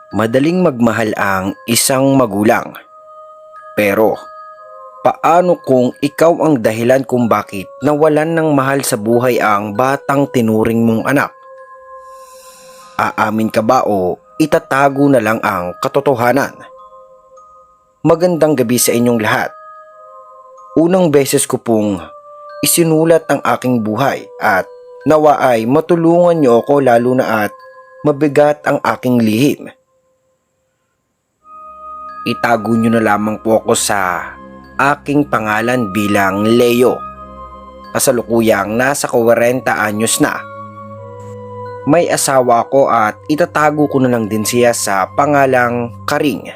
Madaling magmahal ang isang magulang. Pero, paano kung ikaw ang dahilan kung bakit nawalan ng mahal sa buhay ang batang tinuring mong anak? Aamin ka ba o itatago na lang ang katotohanan? Magandang gabi sa inyong lahat. Unang beses ko pong isinulat ang aking buhay at nawa ay matulungan niyo ako lalo na at mabigat ang aking lihim. Itago nyo na lamang po ako sa aking pangalan bilang Leo. Kasalukuyang nasa 40 anyos na. May asawa ako at itatago ko na lang din siya sa pangalang Karing.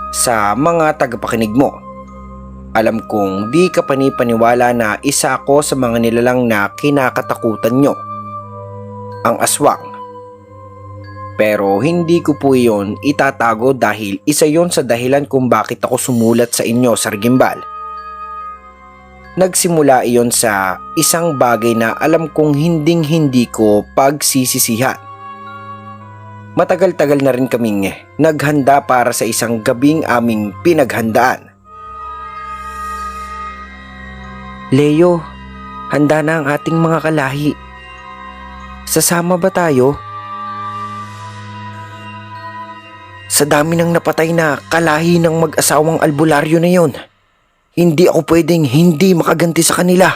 Sa mga tagapakinig mo, alam kong di ka panipaniwala na isa ako sa mga nilalang na kinakatakutan nyo, ang aswang. Pero hindi ko po iyon itatago dahil isa yon sa dahilan kung bakit ako sumulat sa inyo, Sir Gimbal. Nagsimula iyon sa isang bagay na alam kong hindi ko pagsisisihan. Matagal-tagal na rin kaming naghanda para sa isang gabing aming pinaghandaan. Leo, handa na ang ating mga kalahi. Sasama ba tayo? Sa dami ng napatay na kalahi ng mag-asawang albularyo na yon, hindi ako pwedeng hindi makaganti sa kanila.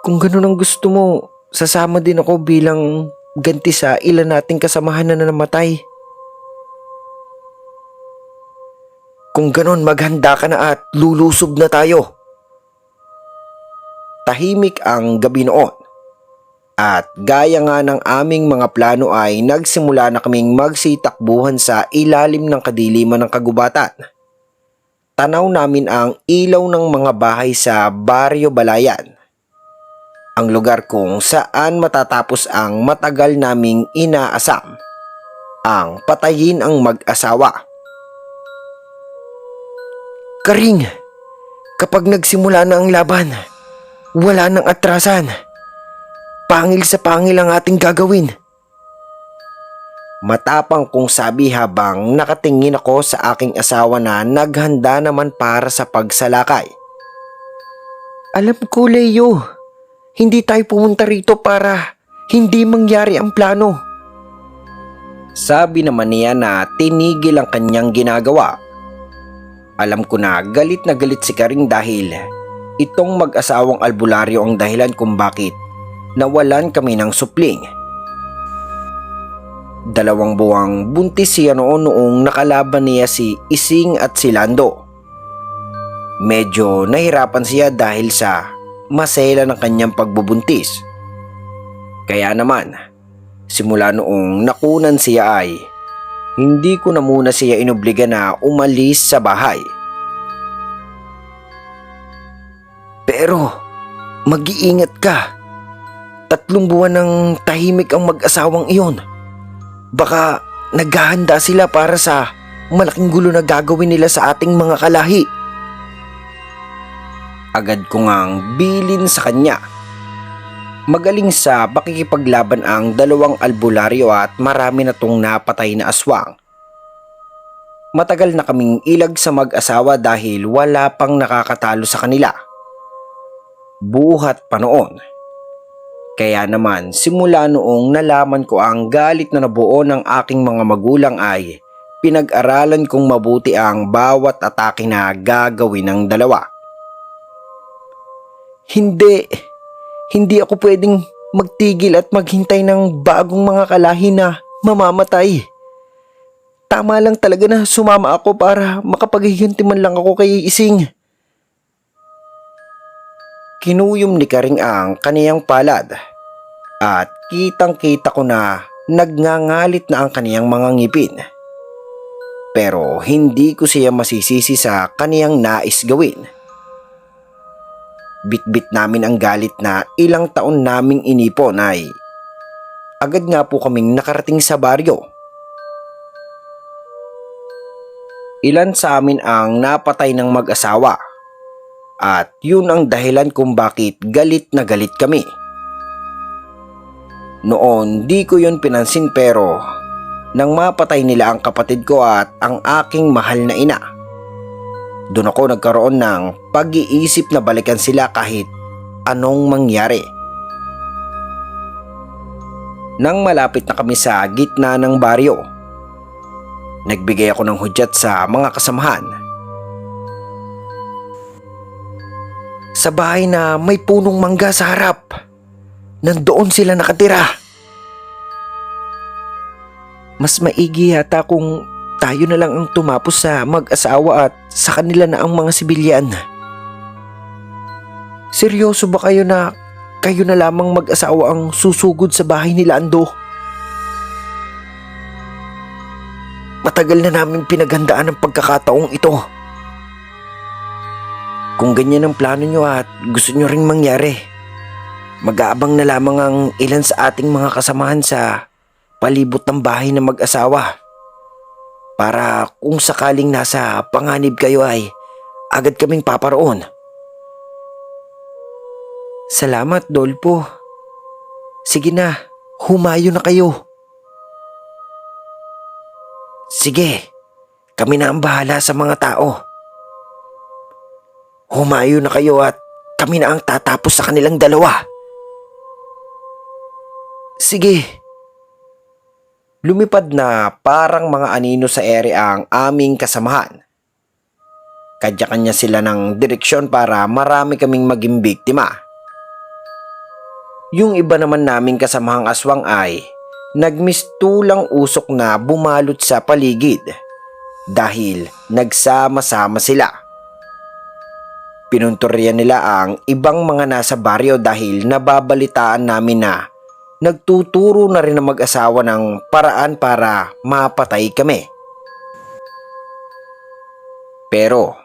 Kung ganun ang gusto mo, sasama din ako bilang ganti sa ilan nating kasamahan na namatay. Kung ganun, maghanda ka na at lulusob na tayo. Tahimik ang gabi noon. At gaya nga ng aming mga plano ay nagsimula na kaming magsitakbuhan sa ilalim ng kadiliman ng kagubatan. Tanaw namin ang ilaw ng mga bahay sa Baryo Balayan. Ang lugar kung saan matatapos ang matagal naming inaasam, ang patayin ang mag-asawa. Karing, kapag nagsimula na ang laban, wala nang atrasan. Pangil sa pangil ang ating gagawin. Matapang kong sabi habang nakatingin ako sa aking asawa na naghanda naman para sa pagsalakay. Alam ko, Leo, hindi tayo pumunta rito para hindi mangyari ang plano. Sabi naman niya na tinigil ang kanyang ginagawa. Alam ko na galit si Karing dahil itong mag-asawang albularyo ang dahilan kung bakit nawalan kami ng supling. 2 buwang buntis siya noong nakalaban niya si Ising at si Lando. Medyo nahirapan siya dahil sa masela ng kanyang pagbubuntis. Kaya naman, simula noong nakunan siya ay hindi ko na muna siya inobliga na umalis sa bahay. Pero mag-iingat ka. 3 buwan ng tahimik ang mag-asawang iyon. Baka naghahanda sila para sa malaking gulo na gagawin nila sa ating mga kalahi. Agad ko ngang bilin sa kanya. Magaling sa pakikipaglaban ang 2 albularyo at marami na tong napatay na aswang. Matagal na kaming ilag sa mag-asawa dahil wala pang nakakatalo sa kanila. Buhat pa noon. Kaya naman simula noong nalaman ko ang galit na nabuo ng aking mga magulang ay pinag-aralan kong mabuti ang bawat atake na gagawin ng dalawa. Hindi ako pwedeng magtigil at maghintay ng bagong mga kalahi na mamamatay. Tama lang talaga na sumama ako para makapaghihinti man lang ako kay Ising. Kinuyom ni Karing ang kaniyang palad at kitang-kita ko na nagngangalit na ang kaniyang mga ngipin. Pero hindi ko siya masisisi sa kaniyang nais gawin. Bitbit namin ang galit na ilang taon naming inipon ay agad nga po kaming nakarating sa baryo. Ilan sa amin ang napatay ng mag-asawa. At yun ang dahilan kung bakit galit na galit kami. Noon di ko yun pinansin pero nang mapatay nila ang kapatid ko at ang aking mahal na ina, doon ako nagkaroon ng pag-iisip na balikan sila kahit anong mangyari. Nang malapit na kami sa gitna ng baryo, nagbigay ako ng hudyat sa mga kasamahan. Sa bahay na may punong mangga sa harap, nandoon sila nakatira. Mas maigi yata kung tayo na lang ang tumapos sa mag-asawa at sa kanila na ang mga sibilyan. Seryoso ba kayo na kayo na lamang mag-asawa ang susugod sa bahay nila Ando? Matagal na namin pinaghandaan ang pagkakataong ito. Kung ganyan ang plano nyo at gusto nyo ring mangyari, mag-aabang na lamang ang ilan sa ating mga kasamahan sa palibot ng bahay ng mag-asawa para kung sakaling nasa panganib kayo ay agad kaming paparoon. Salamat, Dolpo. Sige na, humayo na kayo. Sige, kami na ang bahala sa mga tao. Humayo na kayo at kami na ang tatapos sa kanilang dalawa. Sige. Lumipad na parang mga anino sa ere ang aming kasamahan. Kanya-kanya sila ng direksyon para marami kaming maging biktima. Yung iba naman naming kasamahang aswang ay nagmistulang usok na bumalot sa paligid dahil nagsama-sama sila. Pinunturyan nila ang ibang mga nasa baryo dahil nababalitaan namin na nagtuturo na rin ang mag-asawa ng paraan para mapatay kami. Pero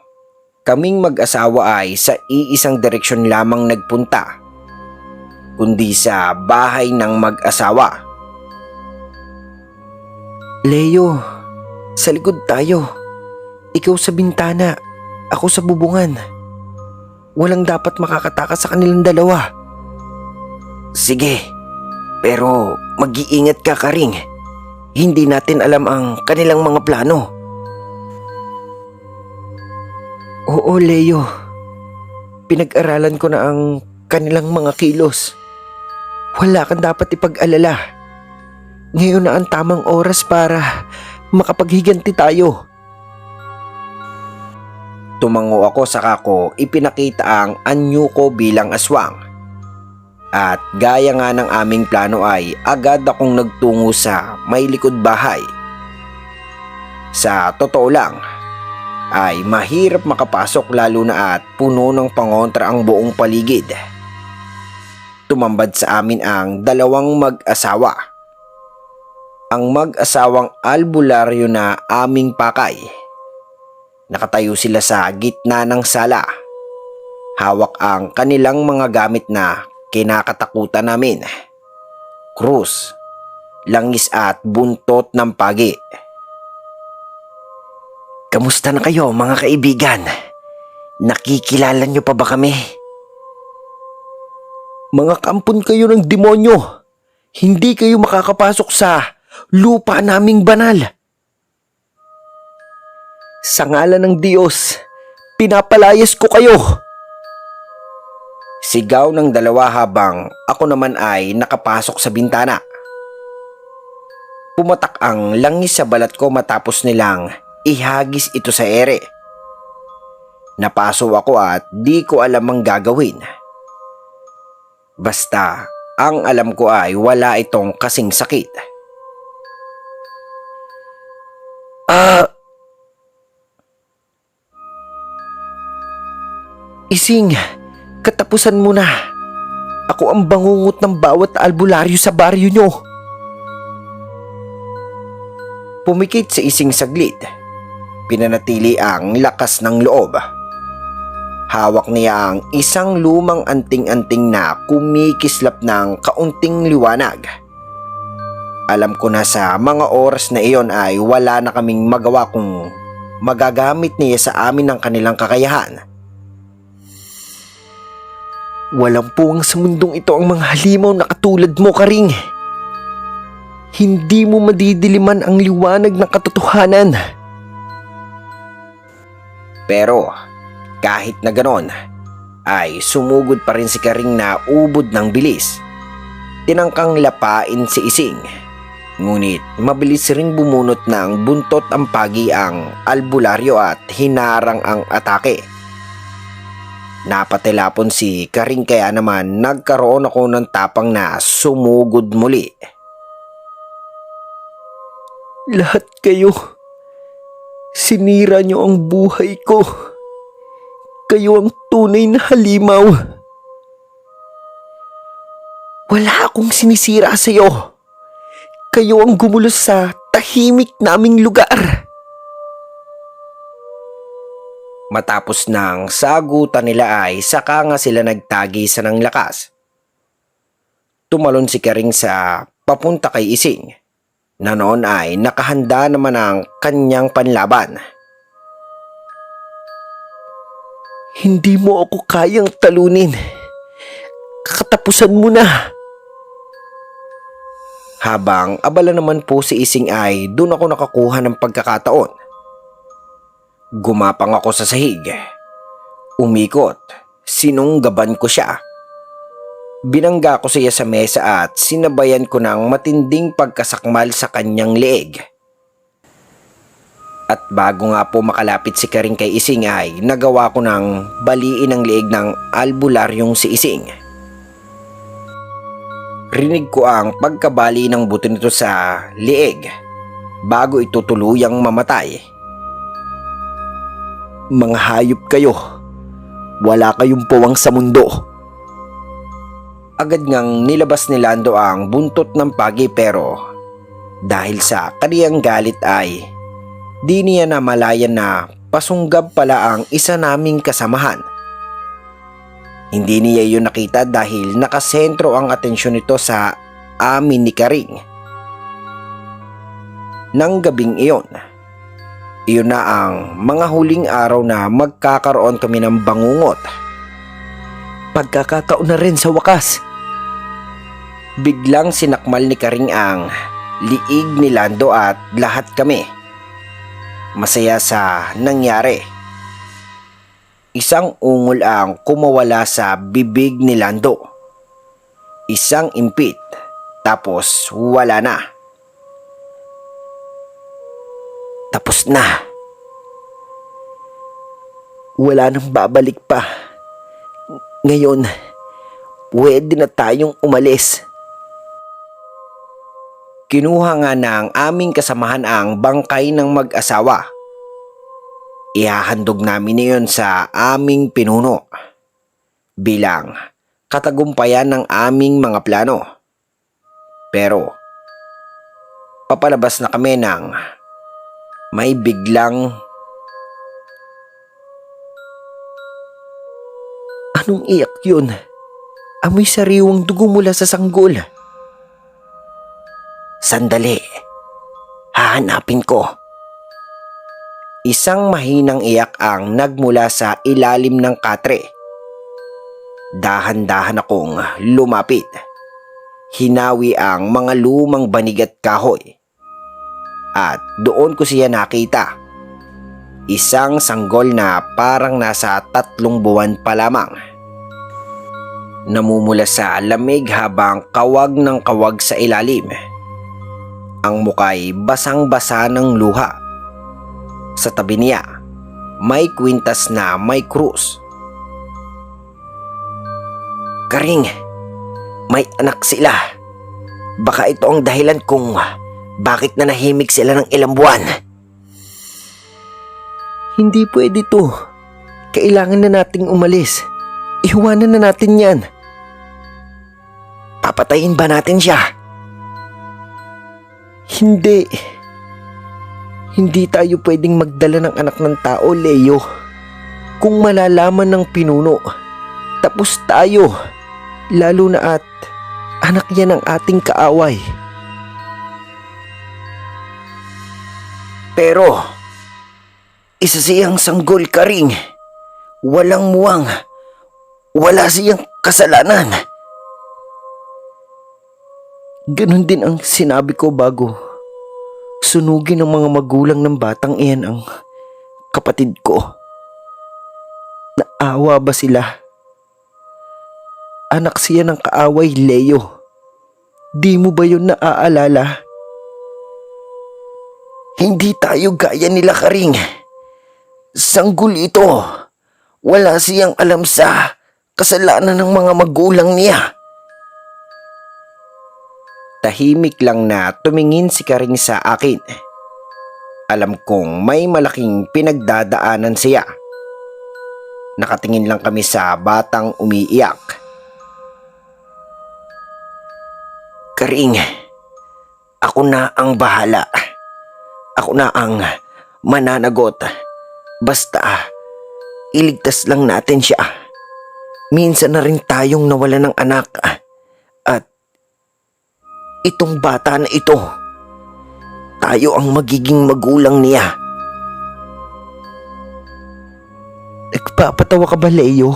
kaming mag-asawa ay sa iisang direksyon lamang nagpunta, kundi sa bahay ng mag-asawa. Leo, sa likod tayo. Ikaw sa bintana, ako sa bubungan. Walang dapat makakatakas sa kanilang dalawa. Sige. Pero mag-iingat ka, Karing. Hindi natin alam ang kanilang mga plano. Oo, Leo. Pinag-aralan ko na ang kanilang mga kilos. Wala kang dapat ipag-alala. Ngayon na ang tamang oras para makapaghiganti tayo. Tumango ako saka ko ipinakita ang anyo ko bilang aswang. At gaya nga ng aming plano ay agad akong nagtungo sa may likod bahay. Sa totoo lang, ay mahirap makapasok lalo na at puno ng pangontra ang buong paligid. Tumambad sa amin ang dalawang mag-asawa. Ang mag-asawang albularyo na aming pakay. Nakatayo sila sa gitna ng sala. Hawak ang kanilang mga gamit na kinakatakutan namin. Krus, langis at buntot ng pagi. Kamusta na kayo mga kaibigan? Nakikilala niyo pa ba kami? Mga kampon kayo ng demonyo. Hindi kayo makakapasok sa lupa naming banal. Sa ngalan ng Diyos, pinapalayas ko kayo. Sigaw ng dalawa habang ako naman ay nakapasok sa bintana. Pumatak ang langis sa balat ko matapos nilang ihagis ito sa ere. Napaso ako at di ko alam ang gagawin. Basta ang alam ko ay wala itong kasing sakit. Ising, katapusan mo na. Ako ang bangungot ng bawat albularyo sa baryo nyo. Pumikit sa Ising saglit. Pinanatili ang lakas ng loob. Hawak niya ang isang lumang anting-anting na kumikislap ng kaunting liwanag. Alam ko na sa mga oras na iyon ay wala na kaming magawa kung magagamit niya sa amin ang kanilang kakayahan. Walang puwang sa mundong ito ang mga halimaw na katulad mo, Karing. Hindi mo madidiliman ang liwanag ng katotohanan. Pero kahit na ganon, ay sumugod pa rin si Karing na ubod ng bilis. Tinangkang lapain si Ising. Ngunit mabilis ring bumunot ng buntot ang pagi ang albularyo at hinarang ang atake. Napatelapon si Karing kaya naman nagkaroon ako ng tapang na sumugod muli. Lahat kayo, sinira niyo ang buhay ko. Kayo ang tunay na halimaw. Wala akong sinisira sa iyo. Kayo ang gumulo sa tahimik naming lugar. Matapos ng sagutan nila ay saka nga sila nagtagisa ng lakas. Tumalon si Karing sa papunta kay Ising, na noon ay nakahanda naman ang kanyang panlaban. Hindi mo ako kayang talunin. Katapusan mo na. Habang abala naman po si Ising ay doon ako nakakuha ng pagkakataon. Gumapang ako sa sahig. Umikot. Sinunggaban ko siya. Binangga ko siya sa mesa at sinabayan ko ng matinding pagkasakmal sa kanyang leeg. At bago nga po makalapit si Karing kay Ising ay nagawa ko ng baliin ang leeg ng albularyong si Ising. Rinig ko ang pagkabali ng buto nito sa leeg bago ito tuluyang mamatay. Mga hayop kayo, wala kayong puwang sa mundo. Agad ngang nilabas ni Lando ang buntot ng pagi pero dahil sa kaniyang galit ay di niya namalayan na pasunggab pala ang isa naming kasamahan. Hindi niya yun nakita dahil nakasentro ang atensyon nito sa amin ni Karing. Nang gabing iyon na ang mga huling araw na magkakaroon kami ng bangungot. Pagkakataon na rin sa wakas. Biglang sinakmal ni Karing ang liig ni Lando at lahat kami masaya sa nangyari. Isang ungol ang kumawala sa bibig ni Lando. Isang impit, tapos wala na. Tapos na. Wala nang babalik pa. Ngayon, pwede na tayong umalis. Kinuha nga ng aming kasamahan ang bangkay ng mag-asawa. Ihahandog namin iyon sa aming pinuno bilang katagumpayan ng aming mga plano. Pero papalabas na kami ng may biglang anong iyak yun? Amoy sariwang dugo mula sa sanggol. Sandali, hahanapin ko. Isang mahinang iyak ang nagmula sa ilalim ng katre. Dahan-dahan akong lumapit. Hinawi ang mga lumang banig at kahoy. At doon ko siya nakita. Isang sanggol na parang nasa 3 buwan pa lamang. Namumula sa lamig habang kawag ng kawag sa ilalim. Ang muka'y basang-basa ng luha. Sa tabi niya, may kwintas na may krus. Karing, may anak sila. Baka ito ang dahilan kung bakit nanahimik sila ng ilang buwan. Hindi pwede to. Kailangan na nating umalis. Iwanan na natin yan. Papatayin ba natin siya? Hindi. Hindi tayo pwedeng magdala ng anak ng tao, Leo. Kung malalaman ng pinuno, tapos tayo. Lalo na at anak yan ng ating kaaway. Pero, isa siyang sanggol, Karing. Walang muwang. Wala siyang kasalanan. Ganon din ang sinabi ko bago sunugin ng mga magulang ng batang iyan ang kapatid ko. Naawa ba sila? Anak siya ng kaaway, Leo. Di mo ba yun naaalala? Hindi tayo gaya nila, Karing. Sanggol ito. Wala siyang alam sa kasalanan ng mga magulang niya. Tahimik lang na tumingin si Karing sa akin. Alam kong may malaking pinagdadaanan siya. Nakatingin lang kami sa batang umiiyak. Karing, ako na ang bahala. Ako na ang mananagot. Basta, iligtas lang natin siya. Minsan na rin tayong nawala ng anak. At itong bata na ito, tayo ang magiging magulang niya. Nagpapatawa ka ba, Leo?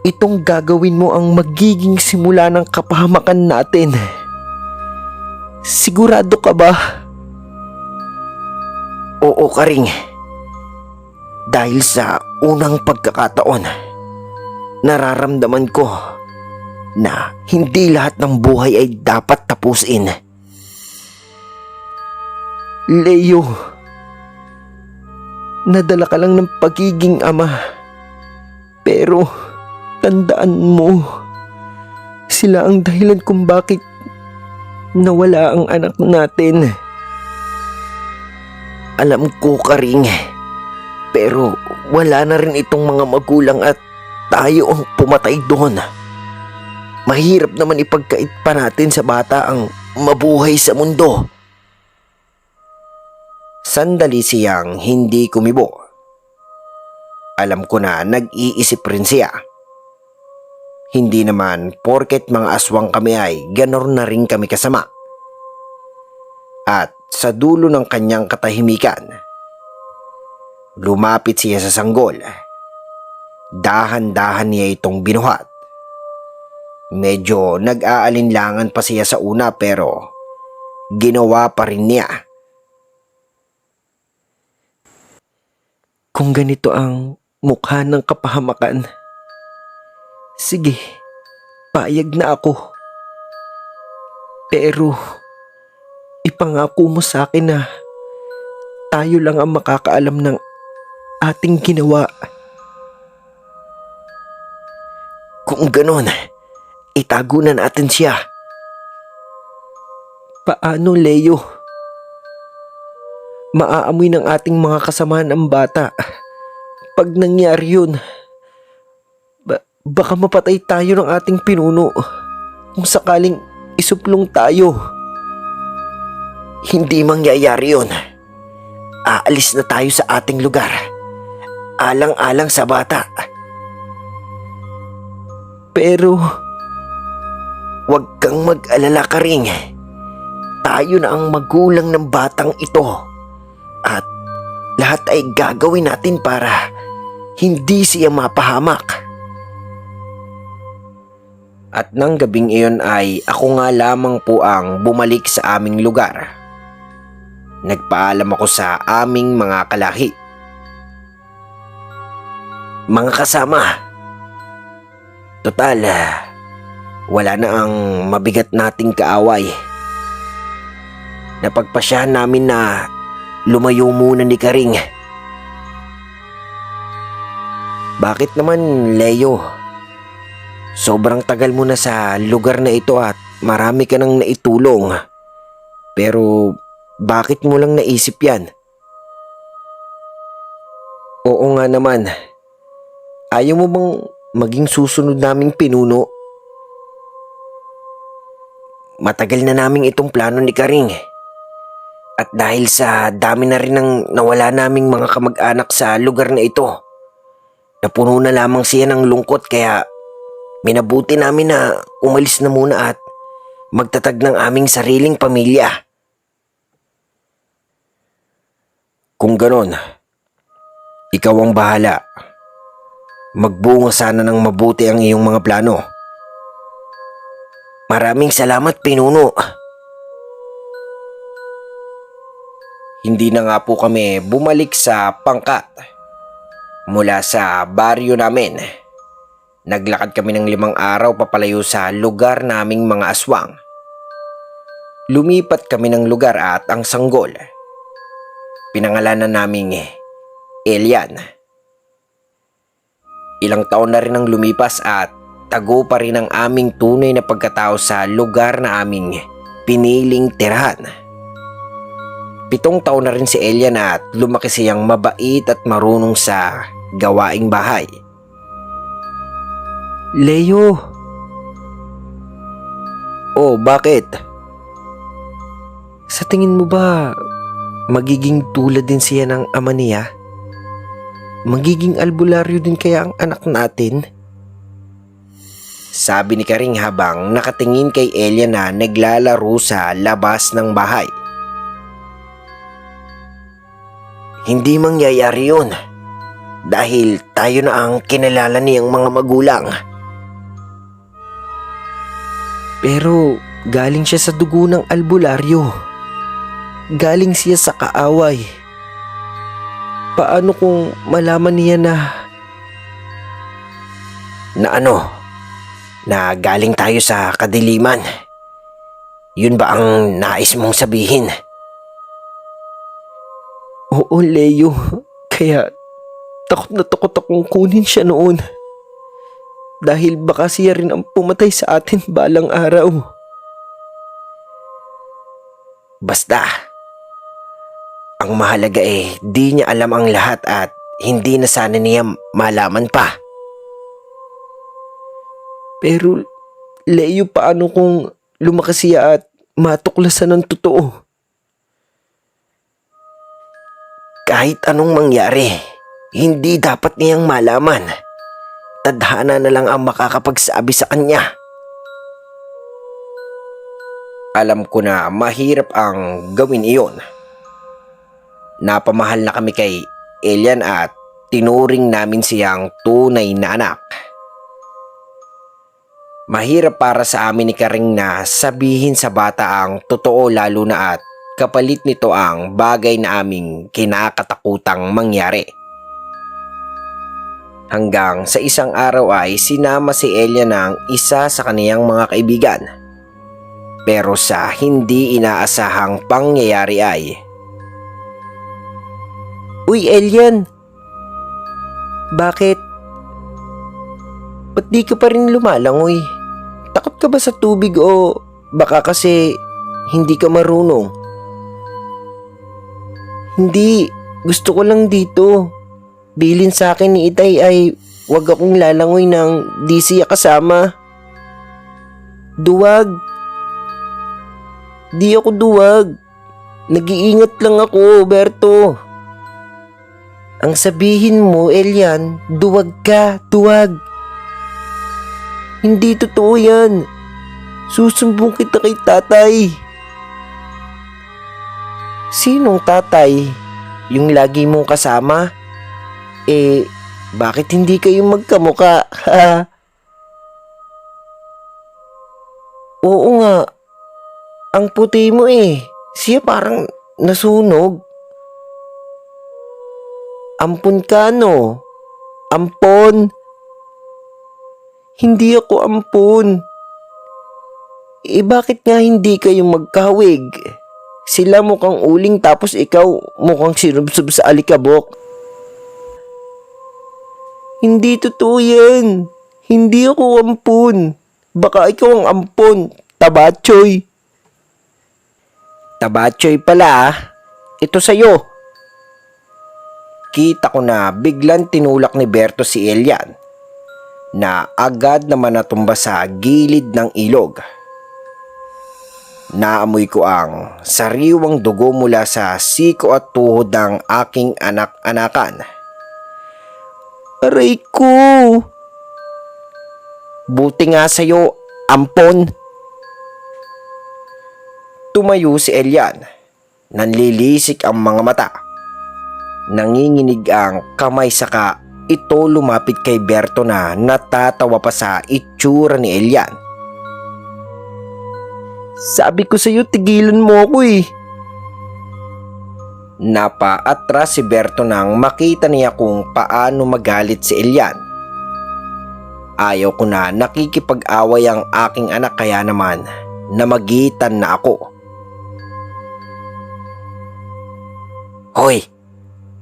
Itong gagawin mo ang magiging simula ng kapahamakan natin. Sigurado ka ba? Oo, Karing. Dahil sa unang pagkakataon, nararamdaman ko na hindi lahat ng buhay ay dapat tapusin. Leo, nadala ka lang ng pagiging ama. Pero tandaan mo, sila ang dahilan kung bakit nawala ang anak natin. Alam ko, Karing, pero wala na rin itong mga magulang at tayo ang pumatay doon. Mahirap naman ipagkait pa natin sa bata ang mabuhay sa mundo. Sandali siyang hindi kumibo. Alam ko na nag-iisip rin siya. Hindi naman porket mga aswang kami ay ganon na rin kami kasama. At sa dulo ng kanyang katahimikan, lumapit siya sa sanggol. Dahan-dahan niya itong binuhat. Medyo nag-aalinlangan pa siya sa una pero ginawa pa rin niya. Kung ganito ang mukha ng kapahamakan, sige, payag na ako. Pero ipangako mo sa akin na tayo lang ang makakaalam ng ating ginawa. Kung ganon, itago na natin siya. Paano, Leo? Maaamoy ng ating mga kasamahan ang bata. Pag nangyari yun, baka mapatay tayo ng ating pinuno kung sakaling isuplong tayo. Hindi mangyayari yun. Aalis na tayo sa ating lugar. Alang-alang sa bata. Pero huwag kang mag-alala, Karing. Tayo na ang magulang ng batang ito. At lahat ay gagawin natin para hindi siya mapahamak. At nang gabing iyon ay ako nga lamang po ang bumalik sa aming lugar. Nagpaalam ako sa aming mga kalahi. Mga kasama, total, wala na ang mabigat nating kaaway. Napagpasyahan namin na lumayo muna ni Karing. Bakit naman, Leo? Sobrang tagal mo na sa lugar na ito at marami ka nang naitulong. Pero bakit mo lang naisip yan? Oo nga naman. Ayaw mo bang maging susunod naming pinuno? Matagal na naming itong plano ni Karing. At dahil sa dami na rin ng nawala naming mga kamag-anak sa lugar na ito, napuno na lamang siya ng lungkot kaya minabuti namin na umalis na muna at magtatag ng aming sariling pamilya. Kung ganon, ikaw ang bahala. Magbunga sana ng mabuti ang iyong mga plano. Maraming salamat, pinuno. Hindi na nga po kami bumalik sa pangkat. Mula sa baryo namin, naglakad kami ng 5 araw papalayo sa lugar naming mga aswang. Lumipat kami ng lugar at ang sanggol, pinangalanan naming Elian. Ilang taon na rin ang lumipas at tago pa rin ang aming tunay na pagkatao sa lugar na aming piniling tirahan. 7 taon na rin si Elian at lumaki siyang mabait at marunong sa gawaing bahay. Leo! Oh, bakit? Sa tingin mo ba magiging tulad din siya ng ama niya? Magiging albularyo din kaya ang anak natin? Sabi ni Karing habang nakatingin kay Elian na naglalaro sa labas ng bahay. Hindi mangyayari yun dahil tayo na ang kinalala niyang mga magulang. Pero galing siya sa dugo ng albularyo. Galing siya sa kaaway. Paano kung malaman niya na galing tayo sa kadiliman? Yun ba ang nais mong sabihin? Oo, Leo. Kaya takot na takot akong kunin siya noon. Dahil baka siya rin ang pumatay sa atin balang araw. Basta, ang mahalaga di niya alam ang lahat at hindi na sana niya malaman pa. Pero, Leo, paano kung lumakas siya at matuklasan ng totoo? Kahit anong mangyari, hindi dapat niyang malaman. Tadhana na lang ang makakapagsabi sa kanya. Alam ko na mahirap ang gawin iyon. Napamahal na kami kay Elian at tinuring namin siyang tunay na anak. Mahirap para sa amin ni Karing na sabihin sa bata ang totoo, lalo na at kapalit nito ang bagay na aming kinakatakutang mangyari. Hanggang sa isang araw ay sinama si Elian ng isa sa kaniyang mga kaibigan. Pero sa hindi inaasahang pangyayari ay, Uy, Elian! Bakit? Ba't di ka pa rin lumalangoy? Takot ka ba sa tubig o baka kasi hindi ka marunong? Hindi, gusto ko lang dito. Bilin sa akin ni Itay ay wag akong lalangoy ng di siya kasama. Duwag. Di ako duwag. Nag-iingat lang ako, Berto. Ang sabihin mo, Elian, duwag ka, duwag. Hindi totoo yan. Susumbong kita kay tatay. Sinong tatay? Yung lagi mong kasama? Bakit hindi kayo magkamuka? Oo nga. Ang puti mo Siya parang nasunog. Ampon ka, no? Ampon? Hindi ako ampon. Bakit nga hindi kayo magkawig? Sila mukhang uling tapos ikaw mukhang sinubsob sa alikabok. Hindi totoo yan. Hindi ako ampon. Baka ikaw ang ampon. Tabatchoy. Tabatchoy pala Ito sa'yo. Kita ko na biglang tinulak ni Berto si Elian na agad naman natumba sa gilid ng ilog. Naamoy ko ang sariwang dugo mula sa siko at tuhod ng aking anak-anakan. Aray ko! Buti nga sa'yo, ampon! Tumayo si Elian. Nanlilisik ang mga mata. Nanginginig ang kamay, saka ito lumapit kay Berto na natatawa pa sa itsura ni Elian. Sabi ko sa'yo, tigilan mo ako eh. Napaatras si Berto nang makita niya kung paano magalit si Elian. Ayaw ko na nakikipag-away ang aking anak, kaya naman namagitan na ako. Hoy,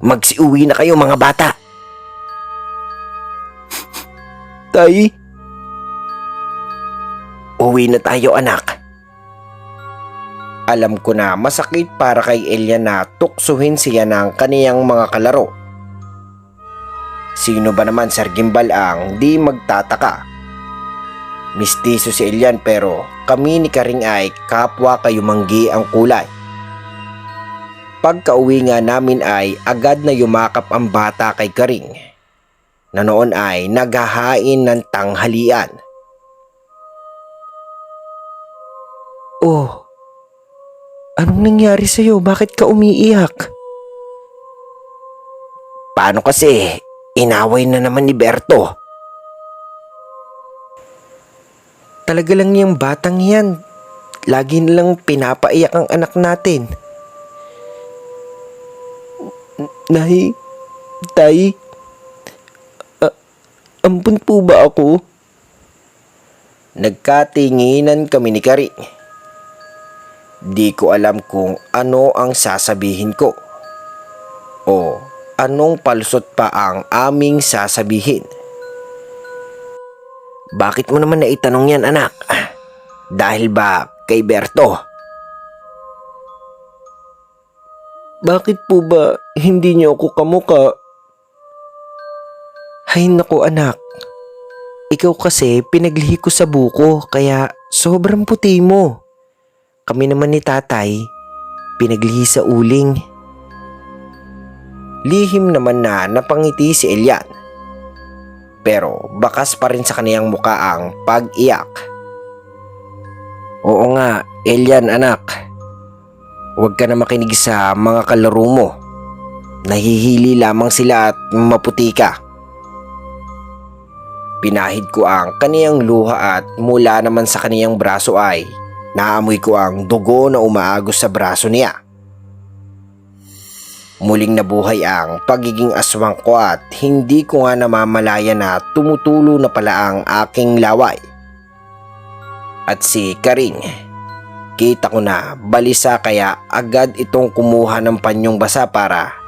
magsiuwi na kayo mga bata. Tay, uwi na tayo anak. Alam ko na masakit para kay Elian na tuksuhin siya ng kaniyang mga kalaro. Sino ba naman, Sir Gimbal, ang di magtataka? Mistiso si Elian pero kami ni Karing ay kapwa kayumanggi ang kulay. Pagka-uwi nga namin ay agad na yumakap ang bata kay Karing, na noon ay naghahain ng tanghalian. Oh, anong nangyari sa'yo? Bakit ka umiiyak? Paano kasi? Inaway na naman ni Berto. Talaga lang yung batang yan. Lagi nilang pinapaiyak ang anak natin. Nay, tay, ampun po ba ako? Nagkatinginan kami ni Kari. Di ko alam kung ano ang sasabihin ko o anong palusot pa ang aming sasabihin. Bakit mo naman naitanong yan, anak? Dahil ba kay Berto? Bakit po ba hindi niyo ako kamuka? Hay naku anak, ikaw kasi pinaglihi ko sa buko kaya sobrang puti mo. Kami naman ni tatay, pinaglihi sa uling. Lihim naman na napangiti si Elian. Pero bakas pa rin sa kaniyang muka ang pag-iyak. Oo nga, Elian anak. Huwag ka na makinig sa mga kalaro mo. Nahihili lamang sila at maputi ka. Pinahid ko ang kaniyang luha at mula naman sa kaniyang braso ay naamoy ko ang dugo na umaagos sa braso niya. Muling nabuhay ang pagiging aswang ko at hindi ko nga namamalaya na tumutulo na pala ang aking laway. At si Karing, kita ko na balisa kaya agad itong kumuha ng panyong basa para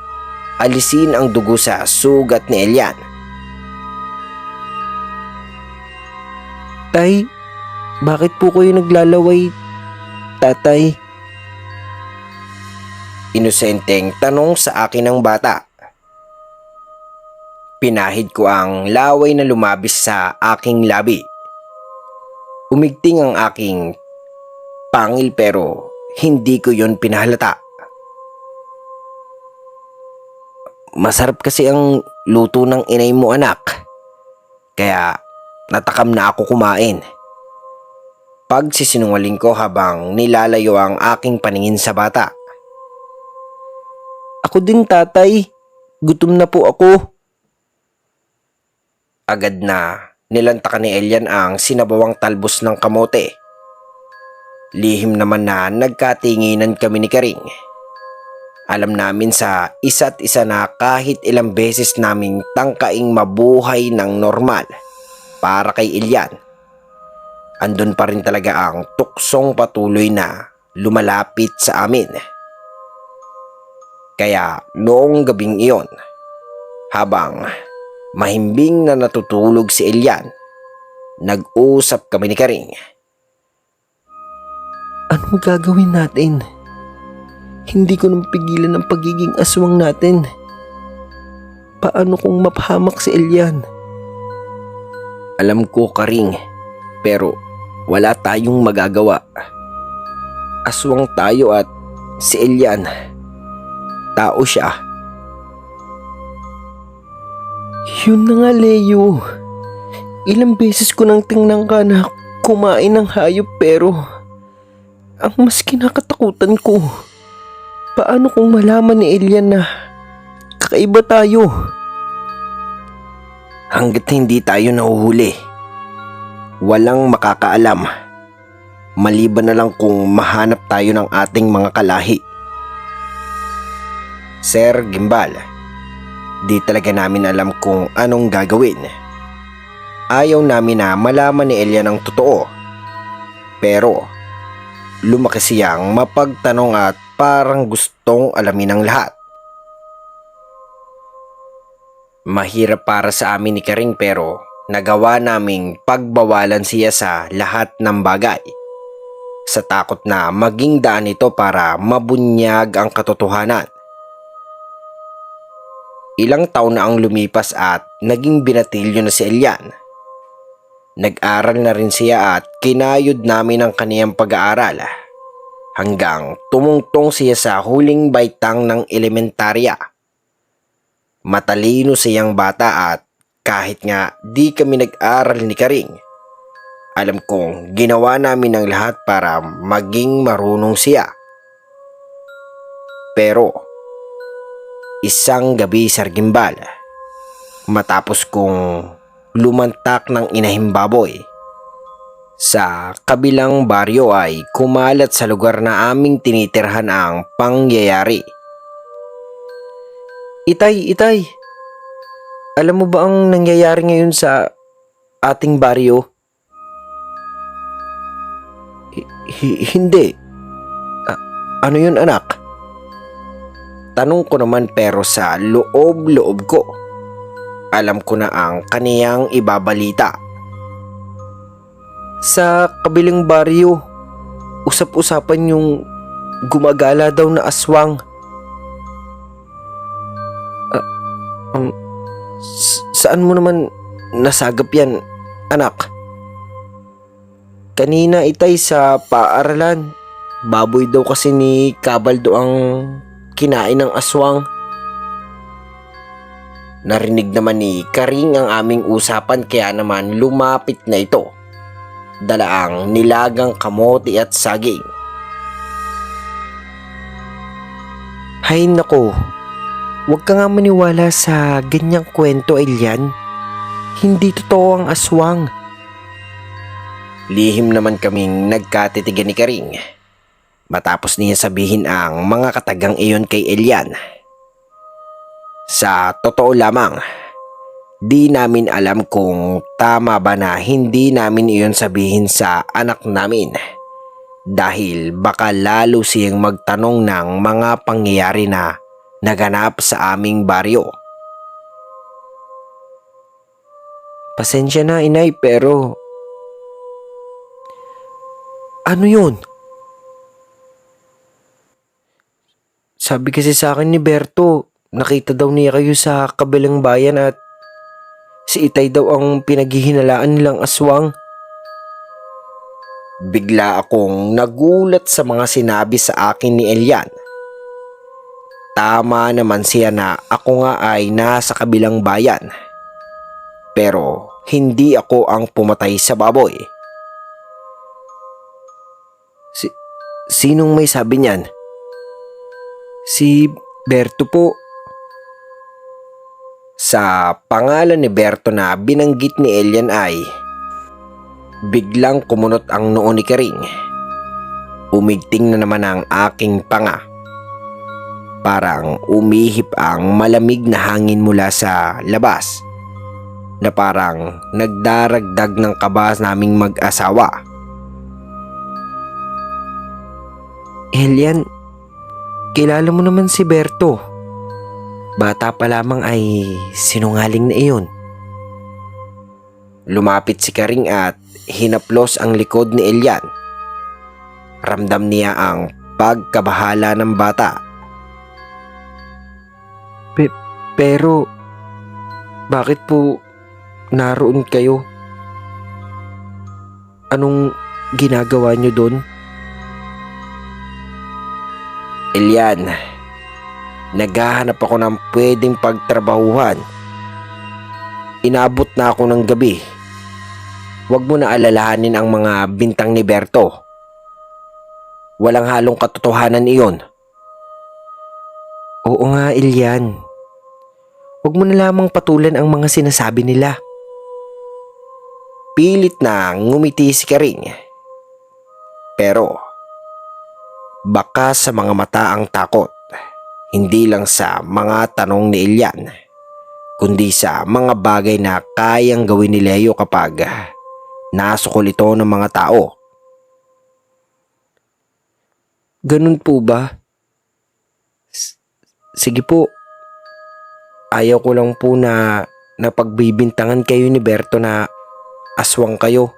alisin ang dugo sa sugat ni Elian. Tay, bakit po kayo naglalaway, tatay? Inosenteng tanong sa akin ng bata. Pinahid ko ang laway na lumabis sa aking labi. Umigting ang aking pangil pero hindi ko yon pinahalata. Masarap kasi ang luto ng inay mo anak. Kaya natakam na ako kumain. Pagsisinungaling ko habang nilalayo ang aking paningin sa bata. Ako din tatay, gutom na po ako. Agad na nilantakan ni Elian ang sinabawang talbos ng kamote. Lihim naman na nagkatinginan kami ni Karing. Alam namin sa isa't isa na kahit ilang beses naming tangkaing mabuhay ng normal para kay Elian, andun pa rin talaga ang tuksong patuloy na lumalapit sa amin. Kaya noong gabing iyon, habang mahimbing na natutulog si Elian, nag-usap kami ni Karing. Anong gagawin natin? Hindi ko nang pigilan ang pagiging aswang natin. Paano kung mapahamak si Elian? Alam ko, Karing, pero wala tayong magagawa. Aswang tayo at si Elian, tao siya. Yun na nga, Leo. Ilang beses ko nang tingnan ka na kumain ng hayop pero ang mas kinakatakutan ko, paano kung malaman ni Elian na kakaiba tayo? Hanggat hindi tayo nahuhuli, walang makakaalam. Maliban na lang kung mahanap tayo ng ating mga kalahi. Sir Gimbal, di talaga namin alam kung anong gagawin. Ayaw namin na malaman ni Elian ang totoo. Pero lumaki siyang mapagtanong at parang gustong alamin ang lahat. Mahirap para sa amin ni Karing pero nagawa naming pagbawalan siya sa lahat ng bagay. Sa takot na maging daan ito para mabunyag ang katotohanan. Ilang taon na ang lumipas at naging binatilyo na si Elian. Nag-aral na rin siya at kinayod namin ang kaniyang pag-aaral hanggang tumungtong siya sa huling baitang ng elementarya. Matalino siyang bata at kahit nga di kami nag-aral ni Karing, alam kong ginawa namin ang lahat para maging marunong siya. Pero isang gabi, Sir Gimbal, matapos kong lumantak ng inahimbaboy, sa kabilang baryo ay kumalat sa lugar na aming tinitirhan ang pangyayari. Itay, alam mo ba ang nangyayari ngayon sa ating baryo? Hindi. Ano yun, anak? Tanong ko naman pero sa loob-loob ko, alam ko na ang kaniyang ibabalita. Sa kabilang baryo, usap-usapan yung gumagala daw na aswang. Saan mo naman nasagap yan, anak? Kanina, itay, sa paaralan. Baboy daw kasi ni Cabaldo ang kinain ng aswang. Narinig naman ni Karing ang aming usapan kaya naman lumapit na ito. Dala ang nilagang kamote at saging. Hay nako, huwag ka nga maniwala sa ganyang kwento, Elian. Hindi totoo ang aswang. Lihim naman kaming nagkatitigan ni Karing matapos niya sabihin ang mga katagang iyon kay Elian. Sa totoo lamang, di namin alam kung tama ba na hindi namin iyon sabihin sa anak namin dahil baka lalo siyang magtanong ng mga pangyayari na naganap sa aming baryo. Pasensya na, inay, pero ano yun? Sabi kasi sa akin ni Berto, nakita daw niya kayo sa kabilang bayan at si Itay daw ang pinaghihinalaan nilang aswang. Bigla akong nagulat sa mga sinabi sa akin ni Elian. Tama naman siya na ako nga ay nasa kabilang bayan. Pero hindi ako ang pumatay sa baboy. Sinong may sabi niyan? Si Berto po. Sa pangalan ni Berto na binanggit ni Elian ay biglang kumunot ang noo ni Karing. Umigting na naman ang aking panga. Parang umihip ang malamig na hangin mula sa labas na parang nagdaragdag ng kaba naming mag-asawa. Elian, kilala mo naman si Berto. Bata pa lamang ay sinungaling na iyon. Lumapit si Karing at hinaplos ang likod ni Elian. Ramdam niya ang pagkabahala ng bata. Pero, bakit po naroon kayo? Anong ginagawa niyo doon? Elian, naghahanap ako ng pwedeng pagtrabahuhan. Inabot na ako ng gabi. Huwag mo na alalahanin ang mga bintang ni Berto. Walang halong katotohanan iyon. Oo nga, Elian. Huwag mo na lamang patulan ang mga sinasabi nila. Pilit na ngumiti si Karing. Pero baka sa mga mata ang takot, hindi lang sa mga tanong ni Elian, kundi sa mga bagay na kayang gawin ni Leo kapag nasukol ito ng mga tao. Ganun po ba? Sige po. Ayaw ko lang po na napagbibintangan kayo ni Berto na aswang kayo.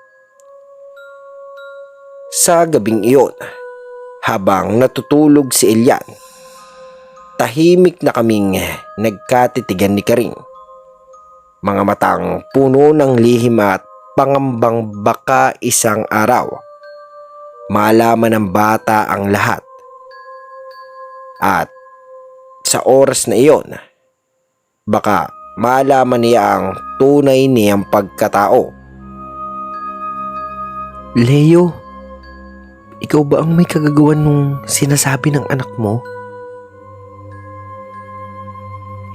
Sa gabing iyon, habang natutulog si Elian, tahimik na kaming nagkatitigan ni Karing. Mga matang puno ng lihim at pangambang baka isang araw malaman ng bata ang lahat. At sa oras na iyon, baka malaman niya ang tunay niyang pagkatao. Leo, ikaw ba ang may kagagawan nung sinasabi ng anak mo?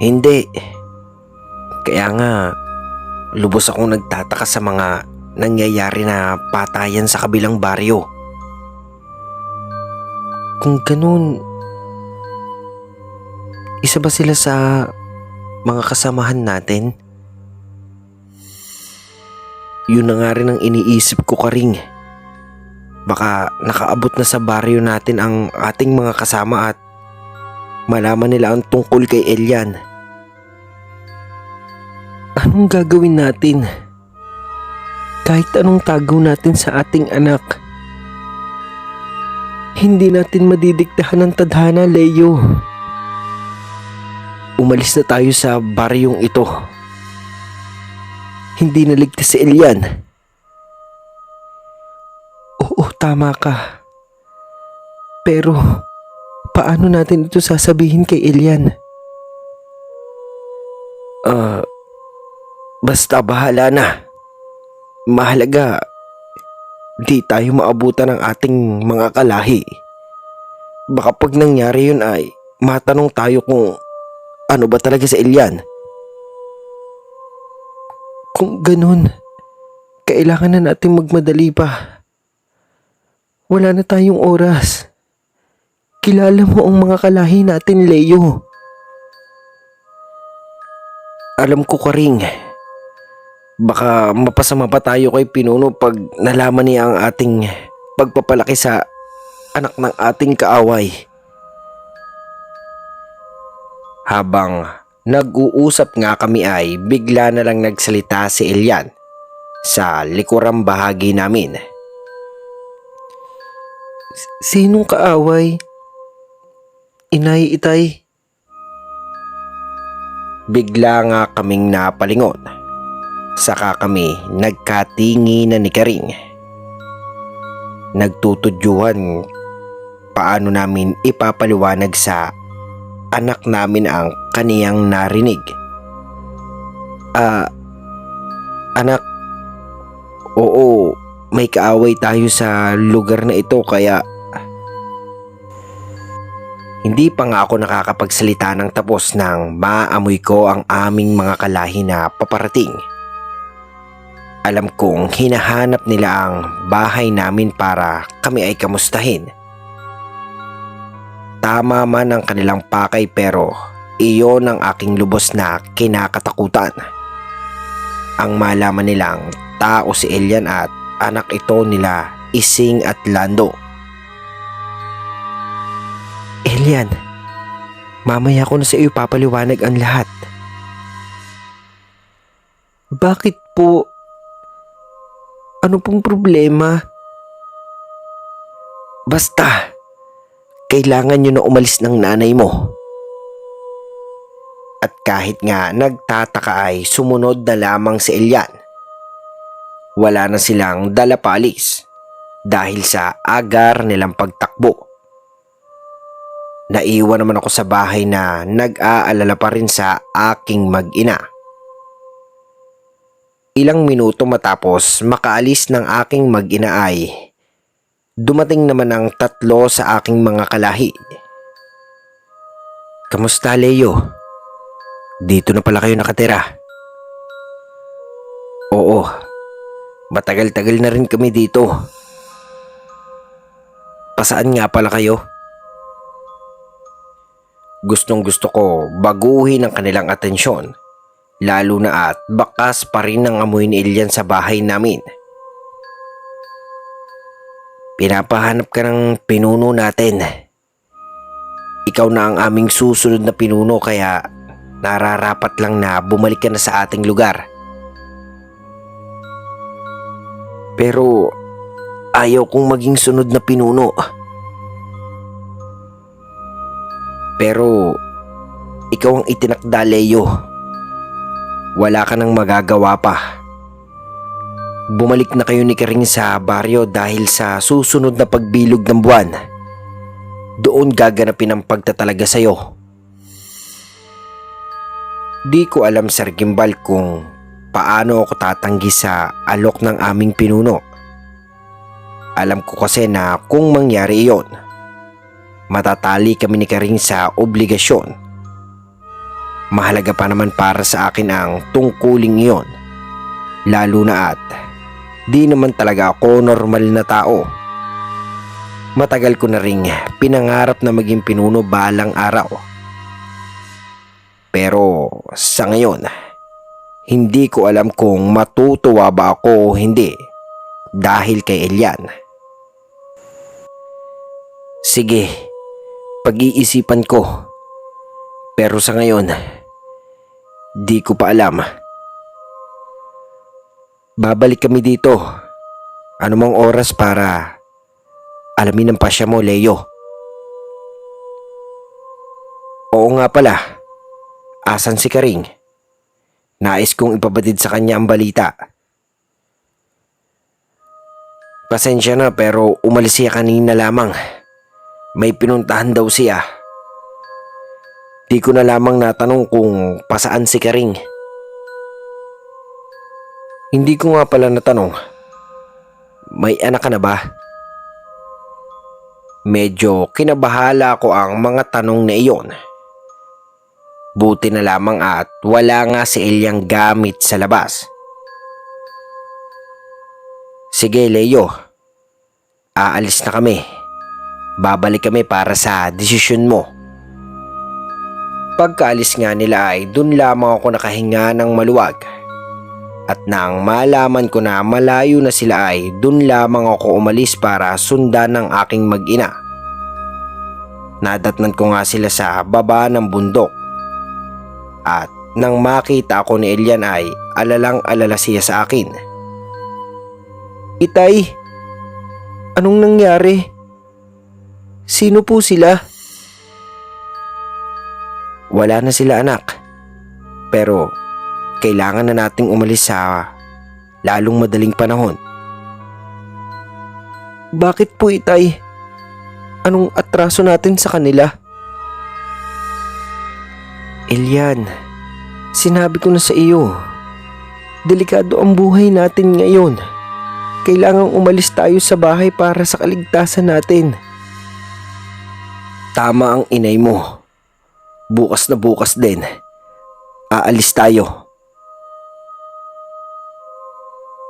Hindi. Kaya nga, lubos akong nagtataka sa mga nangyayari na patayan sa kabilang baryo. Kung ganun, isa ba sila sa mga kasamahan natin? Yun na nga rin ang iniisip ko, Karing. Baka nakaabot na sa baryo natin ang ating mga kasama at malaman nila ang tungkol kay Elian. Anong gagawin natin? Kahit anong tagaw natin sa ating anak, hindi natin madidiktahan ng tadhana, Leo. Umalis na tayo sa baryong ito. Hindi naligtas si Elian. Oo, tama ka. Pero, paano natin ito sasabihin kay Elian? Basta bahala na. Mahalaga, di tayo maabutan ng ating mga kalahi. Baka pag nangyari yun ay matanong tayo kung ano ba talaga sa Elian. Kung ganun, kailangan na natin magmadali pa. Wala na tayong oras. Kilala mo ang mga kalahi natin, Leo. Alam ko, Karing. Baka mapasama pa tayo kay Pinuno pag nalaman niya ang ating pagpapalaki sa anak ng ating kaaway. Habang nag-uusap nga kami ay bigla na lang nagsalita si Elian sa likurang bahagi namin. Sinong kaaway? Inay, Itay? Bigla nga kaming napalingon. Saka kami nagkatingi na ni Karing. Nagtutudyuhan paano namin ipapaliwanag sa anak namin ang kaniyang narinig. Anak, oo, may kaaway tayo sa lugar na ito kaya hindi pa nga ako nakakapagsalita ng tapos nang maamoy ko ang aming mga kalahi na paparating. Alam kong hinahanap nila ang bahay namin para kami ay kamustahin. Tama man ang kanilang pakay pero iyon ang aking lubos na kinakatakutan. Ang malaman nilang tao si Elian at anak ito nila Ising at Lando. Elian, mamaya ko na sa iyo papaliwanag ang lahat. Bakit po? Ano pong problema? Basta, kailangan nyo na umalis ng nanay mo. At kahit nga nagtataka ay sumunod na lamang si Elian. Wala na silang dalapalis dahil sa agar nilang pagtakbo. Naiwan naman ako sa bahay na nag-aalala pa rin sa aking mag-ina. Ilang minuto matapos makaalis ng aking mag-ina ay dumating naman ang tatlo sa aking mga kalahi. Kamusta, Leo? Dito na pala kayo nakatira? Oo, matagal-tagal na rin kami dito. Pasaan nga pala kayo? Gustong gusto ko baguhin ang kanilang atensyon, lalo na at bakas pa rin ang amoy ni Elian sa bahay namin. Pinapahanap ka ng pinuno natin. Ikaw na ang aming susunod na pinuno kaya nararapat lang na bumalik ka na sa ating lugar. Pero ayaw kong maging sunod na pinuno. Pero ikaw ang itinakda, Leo. Wala ka nang magagawa pa. Bumalik na kayo ni Karing sa baryo dahil sa susunod na pagbilog ng buwan. Doon gaganapin ang pagtatalaga sa'yo. Di ko alam, Sir Gimbal, kung paano ako tatanggi sa alok ng aming pinuno. Alam ko kasi na kung mangyari iyon, matatali kami ni Karing sa obligasyon. Mahalaga pa naman para sa akin ang tungkuling iyon, lalo na at di naman talaga ako normal na tao. Matagal ko na ring pinangarap na maging pinuno balang araw. Pero sa ngayon, hindi ko alam kung matutuwa ba ako o hindi dahil kay Elian. Sige, pag-iisipan ko. Pero sa ngayon, di ko pa alam. Babalik kami dito anumang oras para alamin ang pasya mo, Leo. Oo nga pala, asan si Karing? Nais kong ipabatid sa kanya ang balita. Pasensya na pero umalis siya kanina lamang. May pinuntahan daw siya. Di ko na lamang natanong kung pasaan si Karing. Hindi ko nga pala natanong. May anak ka na ba? Medyo kinabahala ko ang mga tanong na iyon. Buti na lamang at wala nga si Eliang gamit sa labas. Sige, Leo. Aalis na kami. Babalik kami para sa desisyon mo. Pagkaalis nga nila ay dun lamang ako nakahinga ng maluwag. At nang malaman ko na malayo na sila ay dun lamang ako umalis para sundan ng aking mag-ina. Nadatnan ko nga sila sa baba ng bundok. At nang makita ako ni Elian ay alalang-alala siya sa akin. Itay, anong nangyari? Sino po sila? Wala na sila, anak. Pero kailangan na nating umalis sa lalong madaling panahon. Bakit po, Itay? Anong atraso natin sa kanila? Elian, sinabi ko na sa iyo. Delikado ang buhay natin ngayon. Kailangang umalis tayo sa bahay para sa kaligtasan natin. Tama ang inay mo. Bukas na bukas din. Aalis tayo.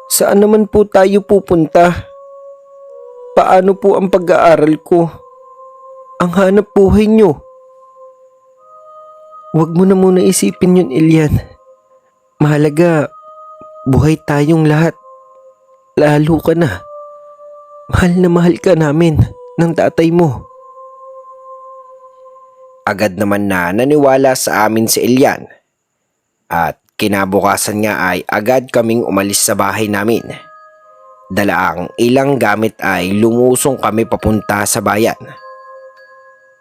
Saan naman po tayo pupunta? Paano po ang pag-aaral ko? Ang hanap buhay nyo? Huwag mo na muna isipin yun, Elian. Mahalaga, buhay tayong lahat. Lalo ka na. Mahal na mahal ka namin ng tatay mo. Agad naman na naniwala sa amin si Elian. At kinabukasan nga ay agad kaming umalis sa bahay namin. Dala ang ilang gamit ay lumusong kami papunta sa bayan.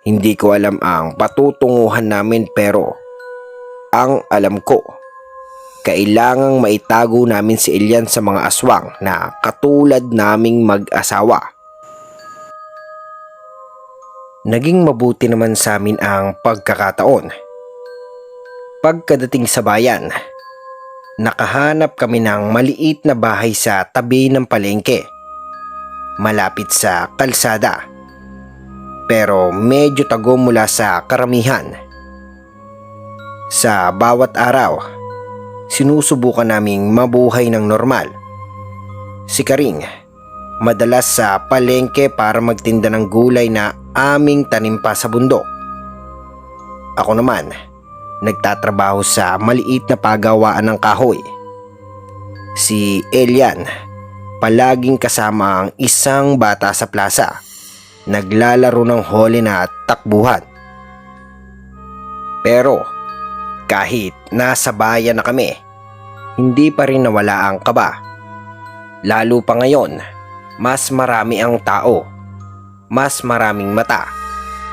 Hindi ko alam ang patutunguhan namin pero ang alam ko, kailangang maitago namin si Elian sa mga aswang na katulad naming mag-asawa. Naging mabuti naman sa amin ang pagkakataon. Pagkadating sa bayan, nakahanap kami ng maliit na bahay sa tabi ng palengke, malapit sa kalsada, pero medyo tago mula sa karamihan. Sa bawat araw, sinusubukan naming mabuhay ng normal. Si Karing, madalas sa palengke para magtinda ng gulay na aming tanim pa sa bundok. Ako naman, nagtatrabaho sa maliit na pagawaan ng kahoy. Si Elian, palaging kasama ang isang bata sa plaza, naglalaro ng hole na takbuhan. Pero kahit nasa bayan na kami, hindi pa rin nawala ang kaba. Lalo pa ngayon, mas marami ang tao, mas maraming mata,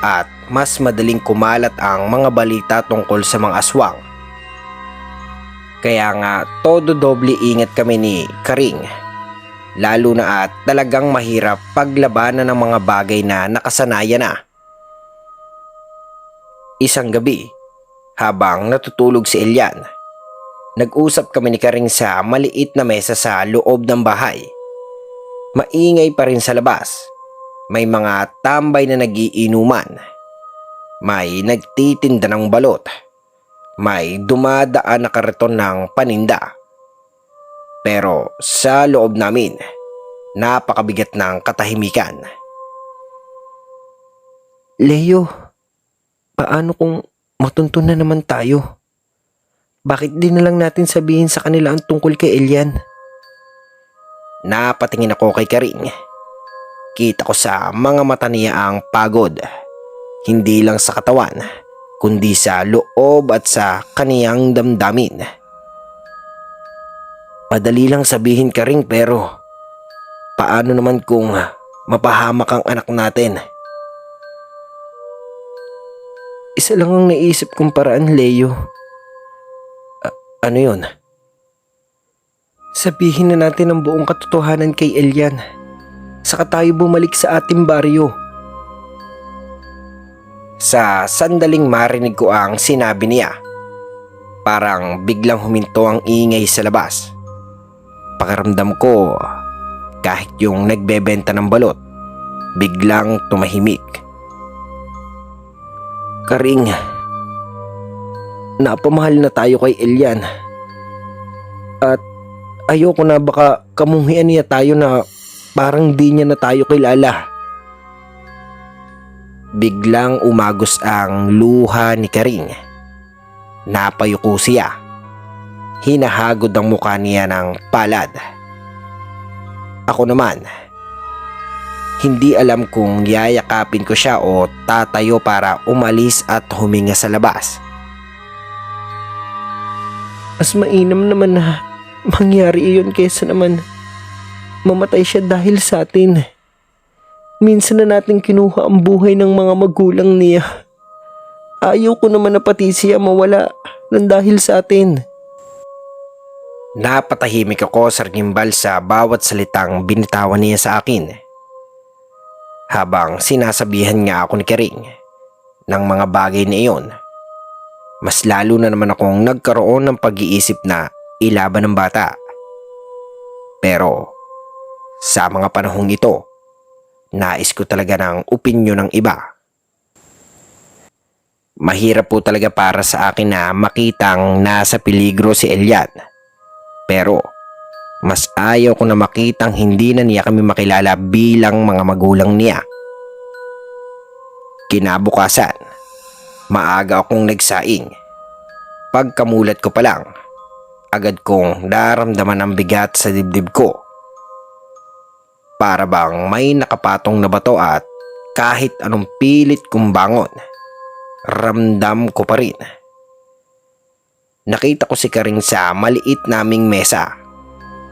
at mas madaling kumalat ang mga balita tungkol sa mga aswang. Kaya nga todo doble ingat kami ni Karing, lalo na at talagang mahirap paglabanan ng mga bagay na nakasanayan na. Isang gabi, habang natutulog si Elian, nag-usap kami ni Karing sa maliit na mesa sa loob ng bahay. Maingay pa rin sa labas. May mga tambay na nagiinuman. May nagtitinda ng balot. May dumadaan na kariton ng paninda. Pero sa loob namin, napakabigat ng katahimikan. Leo, paano kung matuntun na naman tayo? Bakit di na lang natin sabihin sa kanila ang tungkol kay Elian? Napatingin ako kay Karing. Kita ko sa mga mata niya ang pagod. Hindi lang sa katawan, kundi sa loob at sa kaniyang damdamin. Madali lang sabihin, Karing, pero paano naman kung mapahamak ang anak natin? Isa lang ang naisip kong paraan, Leo. Ano yun? Sabihin na natin ang buong katotohanan kay Elian. Saka tayo bumalik sa ating baryo. Sa sandaling marinig ko ang sinabi niya, parang biglang huminto ang ingay sa labas. Pakiramdam ko, kahit yung nagbebenta ng balot, biglang tumahimik. Karing, napamahal na tayo kay Elian. At ayoko na baka kamunghian niya tayo na parang di niya na tayo kilala. Biglang umagos ang luha ni Karing. Napayuko siya. Hinahagod ang mukha niya ng palad. Ako naman, hindi alam kung yayakapin ko siya o tatayo para umalis at huminga sa labas. Mas mainam naman na mangyari iyon kaysa naman mamatay siya dahil sa atin. Minsan na natin kinuha ang buhay ng mga magulang niya. Ayaw ko naman na pati siya mawala ng dahil sa atin. Napatahimik ako sa gimbal sa bawat salitang binitawan niya sa akin. Habang sinasabihan nga ako ni Karing ng mga bagay na iyon, mas lalo na naman akong nagkaroon ng pag-iisip na ilaban ng bata. Pero sa mga panahong ito, nais ko talaga ng opinyon ng iba. Mahirap po talaga para sa akin na makitang nasa peligro si Elian. Pero mas ayaw ko na makitang hindi na niya kami makilala bilang mga magulang niya. Kinabukasan, maaga akong nagsaing. Pagkamulat ko pa lang, agad kong naramdaman ang bigat sa dibdib ko. Para bang may nakapatong na bato at kahit anong pilit kong bangon, ramdam ko pa rin. Nakita ko si Karing sa maliit naming mesa.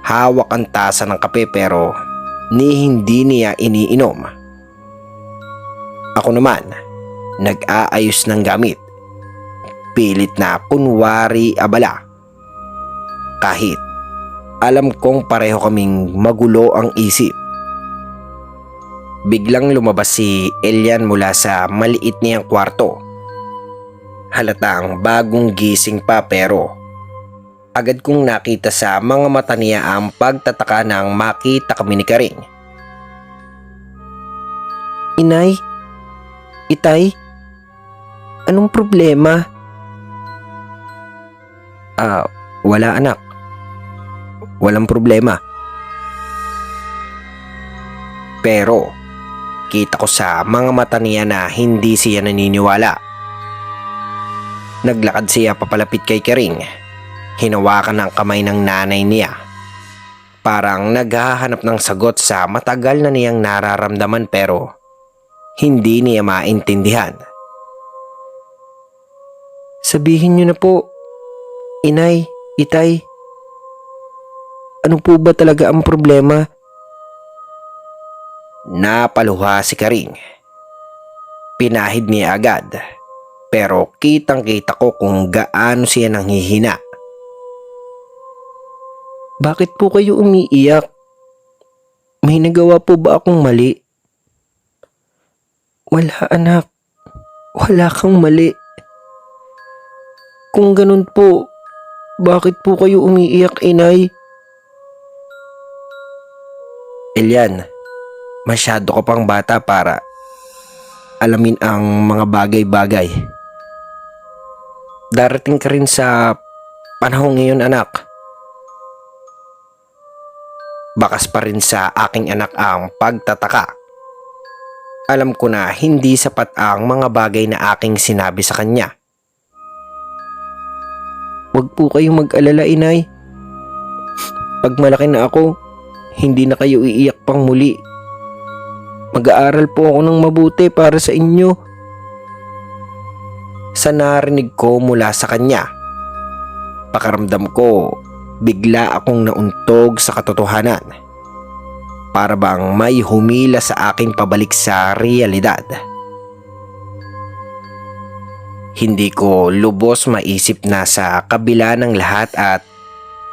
Hawak ang tasa ng kape pero hindi niya iniinom. Ako naman, nag-aayos ng gamit. Pilit na kunwari abala. Kahit alam kong pareho kaming magulo ang isip. Biglang lumabas si Elian mula sa maliit niyang kwarto. Halatang bagong gising pa pero agad kong nakita sa mga mata niya ang pagtataka nang makita kami ni Karing. Inay? Itay? Anong problema? Wala anak. Walang problema. Pero kita ko sa mga mata niya na hindi siya naniniwala. Naglakad siya papalapit kay Kering. Hinawakan ang kamay ng nanay niya. Parang naghahanap ng sagot sa matagal na niyang nararamdaman pero hindi niya maintindihan. Sabihin niyo na po, Inay, Itay. Ano po ba talaga ang problema? Napaluha si Kering. Pinahid niya agad. Pero kitang-kita ko kung gaano siya nanghihina. Bakit po kayo umiiyak? May nagawa po ba akong mali? Wala anak. Wala kang mali. Kung ganun po, bakit po kayo umiiyak, Inay? Elian, masyado ka pang bata para alamin ang mga bagay-bagay. Darating ka rin sa panahon ngayon, anak. Bakas pa rin sa aking anak ang pagtataka. Alam ko na hindi sapat ang mga bagay na aking sinabi sa kanya. Huwag po kayong mag-alala, Inay. Pag malaki na ako, hindi na kayo iiyak pang muli. Mag-aaral po ako ng mabuti para sa inyo. Sa narinig ko mula sa kanya, pakaramdam ko bigla akong nauntog sa katotohanan. Para bang may humila sa akin pabalik sa realidad. Hindi ko lubos maisip na sa kabila ng lahat at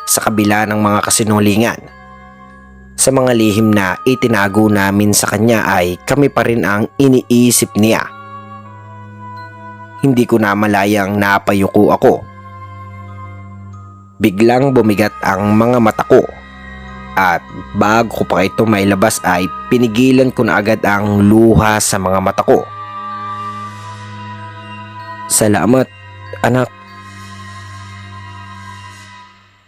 sa kabila ng mga kasinungalingan, sa mga lihim na itinago namin sa kanya ay kami pa rin ang iniisip niya. Hindi ko na malayang napayuko ako. Biglang bumigat ang mga mata ko at bago ko pa ito mailabas ay pinigilan ko na agad ang luha sa mga mata ko. Salamat, anak.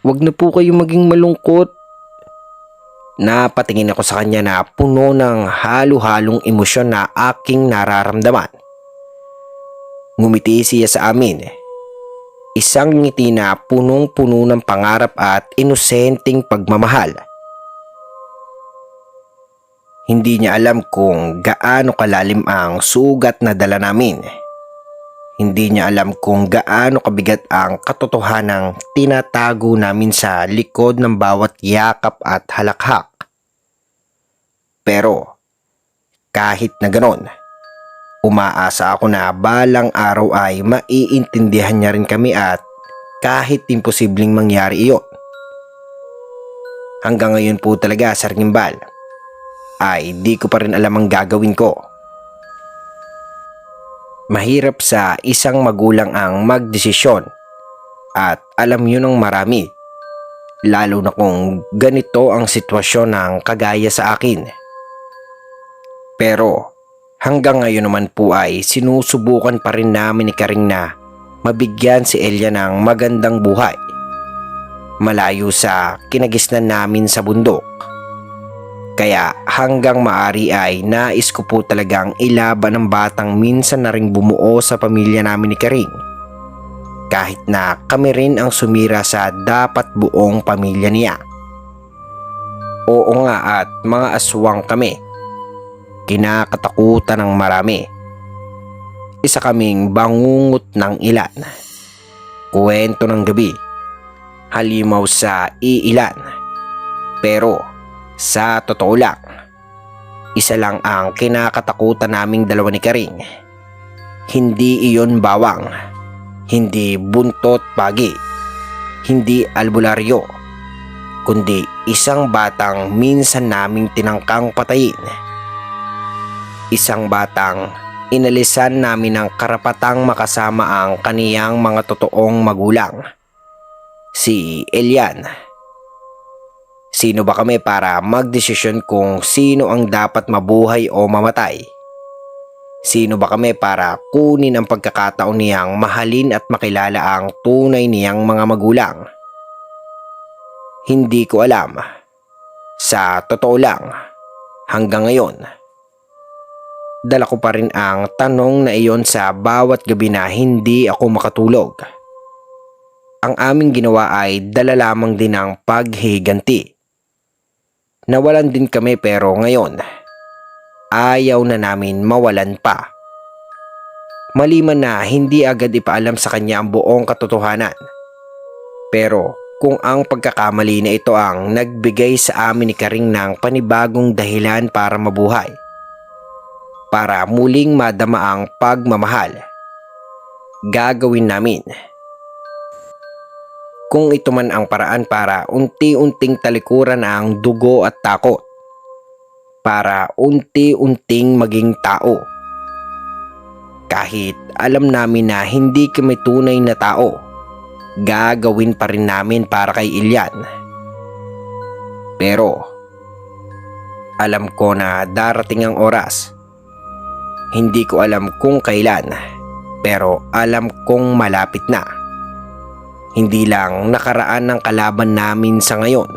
Huwag na po kayo maging malungkot. Napatingin ako sa kanya na puno ng halo-halong emosyon na aking nararamdaman. Ngumiti siya sa amin. Isang ngiti na punong-puno ng pangarap at inosenteng pagmamahal. Hindi niya alam kung gaano kalalim ang sugat na dala namin. Hindi niya alam kung gaano kabigat ang katotohanang tinatago namin sa likod ng bawat yakap at halakhak. Pero kahit na ganon, umaasa ako na balang araw ay maiintindihan niya rin kami at kahit imposibleng mangyari iyon. Hanggang ngayon po talaga, Sir Gimbal, ay di ko pa rin alam ang gagawin ko. Mahirap sa isang magulang ang magdesisyon at alam yun ng marami, lalo na kung ganito ang sitwasyon ng kagaya sa akin. Pero hanggang ngayon naman po ay sinusubukan pa rin namin ni Kering na mabigyan si Elia ng magandang buhay, malayo sa kinagisnan namin sa bundok. Kaya hanggang maari ay nais ko po talagang ilaban ng batang minsan na ring bumuo sa pamilya namin ni Kering. Kahit na kami rin ang sumira sa dapat buong pamilya niya. Oo nga, at mga aswang kami. Kinakatakutan ng marami. Isa kaming bangungot ng ilan. Kwento ng gabi. Halimaw sa iilan. Pero sa totoo lang, isa lang ang kinakatakutan naming dalawa ni Kering. Hindi iyon bawang, hindi buntot pagi, hindi albularyo, kundi isang batang minsan naming tinangkang patayin. Isang batang inalisan namin ng karapatang makasama ang kaniyang mga totoong magulang, si Elian. Sino ba kami para magdesisyon kung sino ang dapat mabuhay o mamatay? Sino ba kami para kunin ang pagkakataon niyang mahalin at makilala ang tunay niyang mga magulang? Hindi ko alam. Sa totoo lang, hanggang ngayon. Dala ko pa rin ang tanong na iyon sa bawat gabi na hindi ako makatulog. Ang aming ginawa ay dala lamang din ng paghiganti. Nawalan din kami pero ngayon, ayaw na namin mawalan pa. Maliban na hindi agad ipaalam sa kanya ang buong katotohanan. Pero kung ang pagkakamali na ito ang nagbigay sa amin ni Karing ng panibagong dahilan para mabuhay, para muling madama ang pagmamahal, gagawin namin. Kung ito man ang paraan para unti-unting talikuran ang dugo at takot, para unti-unting maging tao. Kahit alam namin na hindi kami tunay na tao, gagawin pa rin namin para kay Ilian. Pero alam ko na darating ang oras. Hindi ko alam kung kailan, pero alam kong malapit na. Hindi lang nakaraan ng kalaban namin sa ngayon,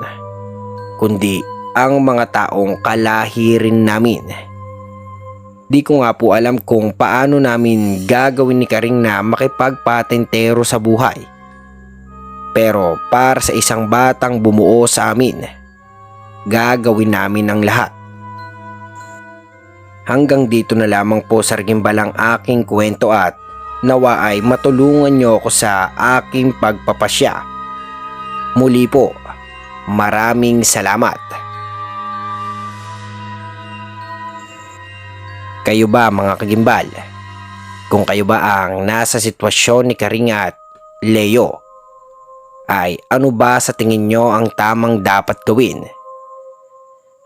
kundi ang mga taong kalahirin namin. Di ko nga po alam kung paano namin gagawin ni Karing na makipagpatentero sa buhay. Pero para sa isang batang bumuo sa amin, gagawin namin ang lahat. Hanggang dito na lamang po sa Sargimbalang aking kwento at nawa ay matulungan niyo ako sa aking pagpapasya. Muli po, maraming salamat. Kayo ba mga kagimbal? Kung kayo ba ang nasa sitwasyon ni Karing at Leo, ay ano ba sa tingin nyo ang tamang dapat gawin?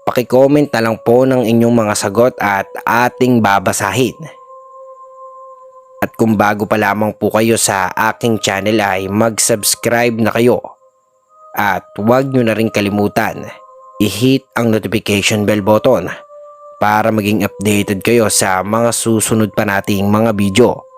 Paki-comment na lang po ng inyong mga sagot at ating babasahin. At kung bago pa lamang po kayo sa aking channel ay mag-subscribe na kayo. At huwag nyo na rin kalimutan i-hit ang notification bell button para maging updated kayo sa mga susunod pa nating mga video.